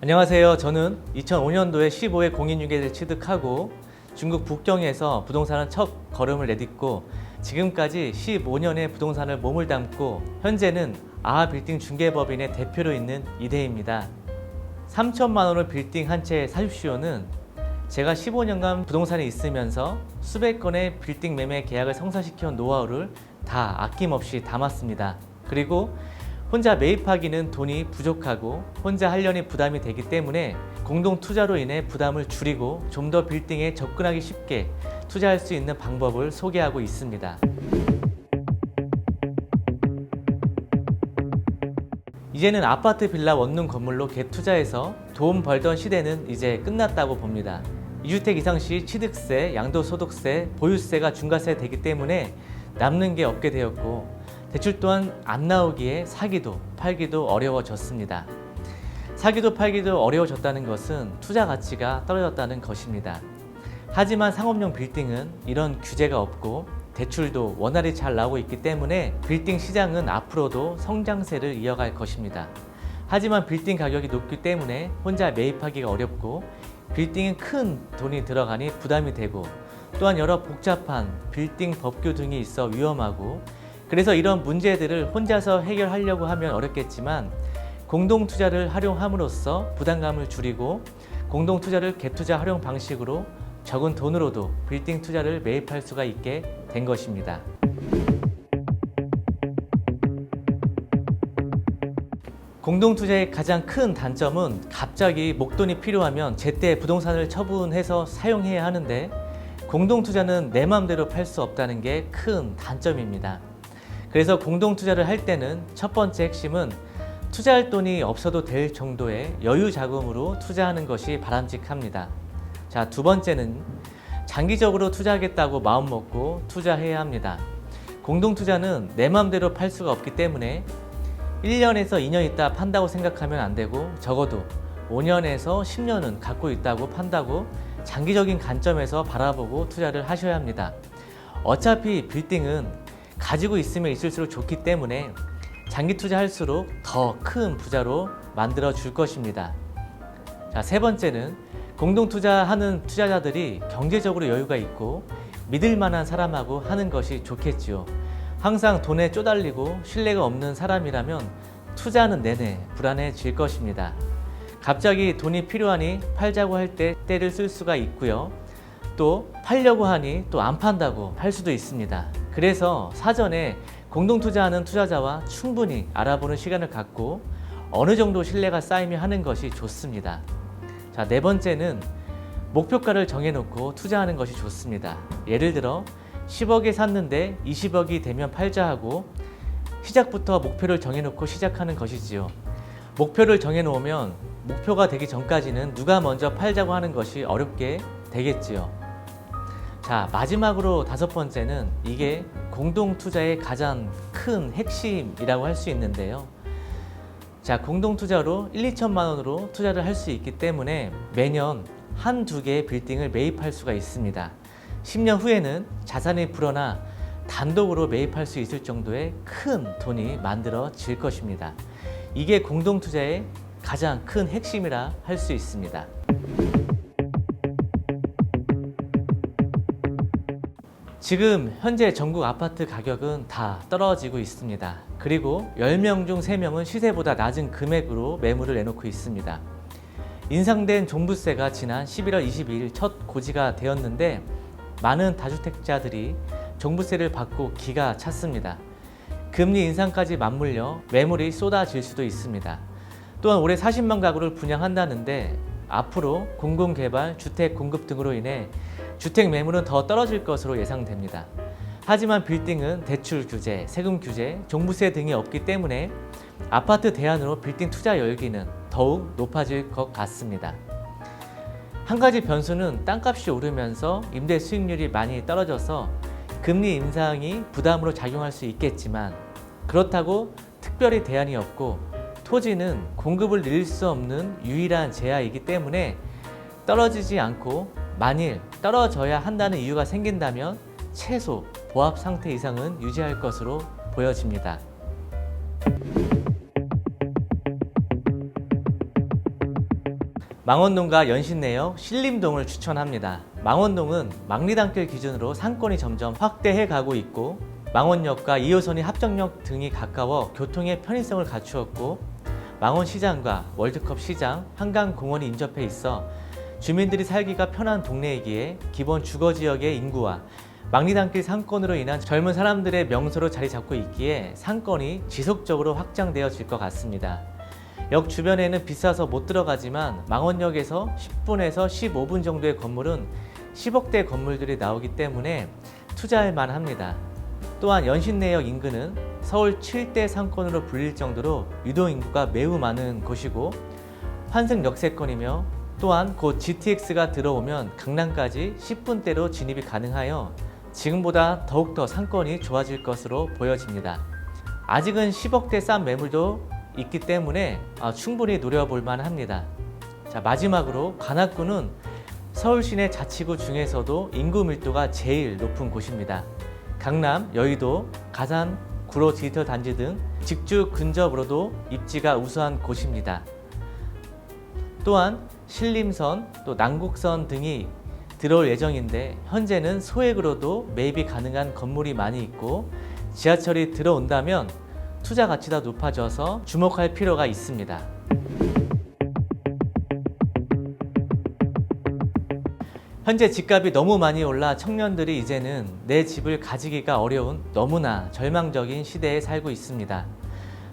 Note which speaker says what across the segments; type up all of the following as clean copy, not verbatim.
Speaker 1: 안녕하세요. 저는 2005년도에 15회 공인중개사를 취득하고 중국 북경에서 부동산을 첫 걸음을 내딛고 지금까지 15년의 부동산을 몸을 담고 현재는 아하빌딩 중개법인의 대표로 있는 이대희입니다. 3천만 원을 빌딩 한 채 사십시오는 제가 15년간 부동산에 있으면서 수백 건의 빌딩 매매 계약을 성사시켜온 노하우를 다 아낌없이 담았습니다. 그리고 혼자 매입하기는 돈이 부족하고 혼자 하려니 부담이 되기 때문에 공동 투자로 인해 부담을 줄이고 좀 더 빌딩에 접근하기 쉽게 투자할 수 있는 방법을 소개하고 있습니다. 이제는 아파트 빌라 원룸 건물로 갭투자해서 돈 벌던 시대는 이제 끝났다고 봅니다. 2주택 이상 시 취득세, 양도소득세, 보유세가 중과세 되기 때문에 남는 게 없게 되었고 대출 또한 안 나오기에 사기도 팔기도 어려워졌습니다. 사기도 팔기도 어려워졌다는 것은 투자 가치가 떨어졌다는 것입니다. 하지만 상업용 빌딩은 이런 규제가 없고 대출도 원활히 잘 나오고 있기 때문에 빌딩 시장은 앞으로도 성장세를 이어갈 것입니다. 하지만 빌딩 가격이 높기 때문에 혼자 매입하기가 어렵고 빌딩은 큰 돈이 들어가니 부담이 되고 또한 여러 복잡한 빌딩 법규 등이 있어 위험하고 그래서 이런 문제들을 혼자서 해결하려고 하면 어렵겠지만 공동투자를 활용함으로써 부담감을 줄이고 공동투자를 갭투자 활용 방식으로 적은 돈으로도 빌딩 투자를 매입할 수가 있게 된 것입니다. 공동투자의 가장 큰 단점은 갑자기 목돈이 필요하면 제때 부동산을 처분해서 사용해야 하는데 공동투자는 내 마음대로 팔 수 없다는 게 큰 단점입니다. 그래서 공동투자를 할 때는 첫 번째 핵심은 투자할 돈이 없어도 될 정도의 여유 자금으로 투자하는 것이 바람직합니다. 자, 두 번째는 장기적으로 투자하겠다고 마음먹고 투자해야 합니다. 공동투자는 내 마음대로 팔 수가 없기 때문에 1년에서 2년 있다 판다고 생각하면 안 되고 적어도 5년에서 10년은 갖고 있다고 판다고 장기적인 관점에서 바라보고 투자를 하셔야 합니다. 어차피 빌딩은 가지고 있으면 있을수록 좋기 때문에 장기 투자할수록 더 큰 부자로 만들어 줄 것입니다. 자, 세 번째는 공동 투자하는 투자자들이 경제적으로 여유가 있고 믿을 만한 사람하고 하는 것이 좋겠지요. 항상 돈에 쪼달리고 신뢰가 없는 사람이라면 투자하는 내내 불안해질 것입니다. 갑자기 돈이 필요하니 팔자고 할 때 때를 쓸 수가 있고요. 또 팔려고 하니 또 안 판다고 할 수도 있습니다. 그래서 사전에 공동투자하는 투자자와 충분히 알아보는 시간을 갖고 어느 정도 신뢰가 쌓이며 하는 것이 좋습니다. 자, 네 번째는 목표가를 정해놓고 투자하는 것이 좋습니다. 예를 들어 10억에 샀는데 20억이 되면 팔자 하고 시작부터 목표를 정해놓고 시작하는 것이지요. 목표를 정해놓으면 목표가 되기 전까지는 누가 먼저 팔자고 하는 것이 어렵게 되겠지요. 자, 마지막으로 다섯 번째는 이게 공동투자의 가장 큰 핵심이라고 할 수 있는데요. 자, 공동투자로 1, 2천만 원으로 투자를 할 수 있기 때문에 매년 한두 개의 빌딩을 매입할 수가 있습니다. 10년 후에는 자산이 불어나 단독으로 매입할 수 있을 정도의 큰 돈이 만들어질 것입니다. 이게 공동투자의 가장 큰 핵심이라 할 수 있습니다. 지금 현재 전국 아파트 가격은 다 떨어지고 있습니다. 그리고 10명 중 3명은 시세보다 낮은 금액으로 매물을 내놓고 있습니다. 인상된 종부세가 지난 11월 22일 첫 고지가 되었는데 많은 다주택자들이 종부세를 받고 기가 찼습니다. 금리 인상까지 맞물려 매물이 쏟아질 수도 있습니다. 또한 올해 40만 가구를 분양한다는데 앞으로 공공개발, 주택 공급 등으로 인해 주택 매물은 더 떨어질 것으로 예상됩니다. 하지만 빌딩은 대출 규제, 세금 규제, 종부세 등이 없기 때문에 아파트 대안으로 빌딩 투자 열기는 더욱 높아질 것 같습니다. 한 가지 변수는 땅값이 오르면서 임대 수익률이 많이 떨어져서 금리 인상이 부담으로 작용할 수 있겠지만 그렇다고 특별히 대안이 없고 토지는 공급을 늘릴 수 없는 유일한 제약이기 때문에 떨어지지 않고 만일 떨어져야 한다는 이유가 생긴다면 최소 보합 상태 이상은 유지할 것으로 보여집니다. 망원동과 연신내역, 신림동을 추천합니다. 망원동은 망리단길 기준으로 상권이 점점 확대해 가고 있고 망원역과 2호선이 합정역 등이 가까워 교통의 편의성을 갖추었고 망원시장과 월드컵 시장, 한강공원이 인접해 있어 주민들이 살기가 편한 동네이기에 기본 주거지역의 인구와 망리단길 상권으로 인한 젊은 사람들의 명소로 자리 잡고 있기에 상권이 지속적으로 확장되어질 것 같습니다. 역 주변에는 비싸서 못 들어가지만 망원역에서 10분에서 15분 정도의 건물은 10억대 건물들이 나오기 때문에 투자할 만합니다. 또한 연신내역 인근은 서울 7대 상권으로 불릴 정도로 유동인구가 매우 많은 곳이고 환승 역세권이며 또한 곧 GTX가 들어오면 강남까지 10분대로 진입이 가능하여 지금보다 더욱더 상권이 좋아질 것으로 보여집니다. 아직은 10억대 싼 매물도 있기 때문에 충분히 노려볼 만합니다. 자, 마지막으로 관악구는 서울 시내 자치구 중에서도 인구 밀도가 제일 높은 곳입니다. 강남, 여의도, 가산, 구로 디지털 단지 등 직주 근접으로도 입지가 우수한 곳입니다. 또한 신림선, 또 남국선 등이 들어올 예정인데 현재는 소액으로도 매입이 가능한 건물이 많이 있고 지하철이 들어온다면 투자 가치가 높아져서 주목할 필요가 있습니다. 현재 집값이 너무 많이 올라 청년들이 이제는 내 집을 가지기가 어려운 너무나 절망적인 시대에 살고 있습니다.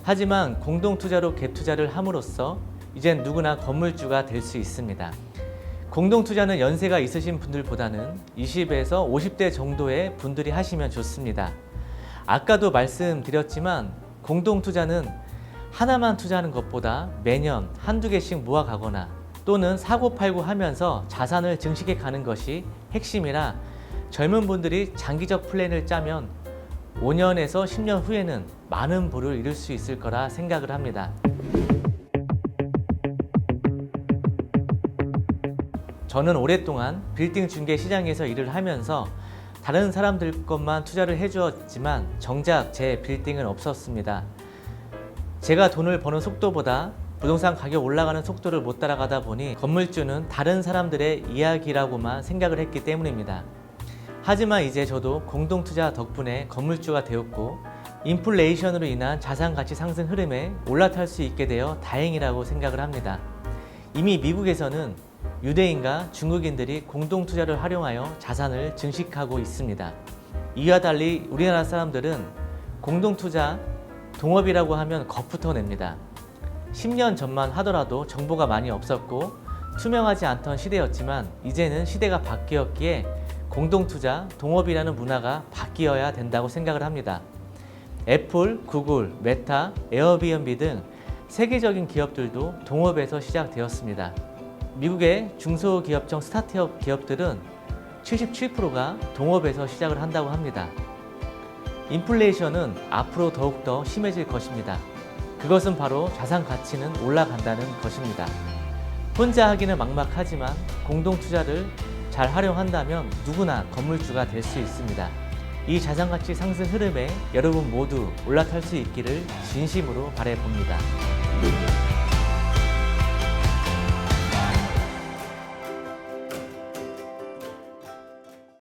Speaker 1: 하지만 공동투자로 갭투자를 함으로써 이젠 누구나 건물주가 될 수 있습니다. 공동투자는 연세가 있으신 분들보다는 20에서 50대 정도의 분들이 하시면 좋습니다. 아까도 말씀드렸지만 공동투자는 하나만 투자하는 것보다 매년 한두 개씩 모아가거나 또는 사고팔고 하면서 자산을 증식해 가는 것이 핵심이라 젊은 분들이 장기적 플랜을 짜면 5년에서 10년 후에는 많은 부를 이룰 수 있을 거라 생각을 합니다. 저는 오랫동안 빌딩 중개 시장에서 일을 하면서 다른 사람들 것만 투자를 해주었지만 정작 제 빌딩은 없었습니다. 제가 돈을 버는 속도보다 부동산 가격 올라가는 속도를 못 따라가다 보니 건물주는 다른 사람들의 이야기라고만 생각을 했기 때문입니다. 하지만 이제 저도 공동투자 덕분에 건물주가 되었고 인플레이션으로 인한 자산가치 상승 흐름에 올라탈 수 있게 되어 다행이라고 생각을 합니다. 이미 미국에서는 유대인과 중국인들이 공동투자를 활용하여 자산을 증식하고 있습니다. 이와 달리 우리나라 사람들은 공동투자, 동업이라고 하면 겁부터 냅니다. 10년 전만 하더라도 정보가 많이 없었고 투명하지 않던 시대였지만 이제는 시대가 바뀌었기에 공동투자, 동업이라는 문화가 바뀌어야 된다고 생각을 합니다. 애플, 구글, 메타, 에어비앤비 등 세계적인 기업들도 동업에서 시작되었습니다. 미국의 중소기업청 스타트업 기업들은 77%가 동업에서 시작을 한다고 합니다. 인플레이션은 앞으로 더욱더 심해질 것입니다. 그것은 바로 자산 가치는 올라간다는 것입니다. 혼자 하기는 막막하지만 공동투자를 잘 활용한다면 누구나 건물주가 될 수 있습니다. 이 자산가치 상승 흐름에 여러분 모두 올라탈 수 있기를 진심으로 바라봅니다.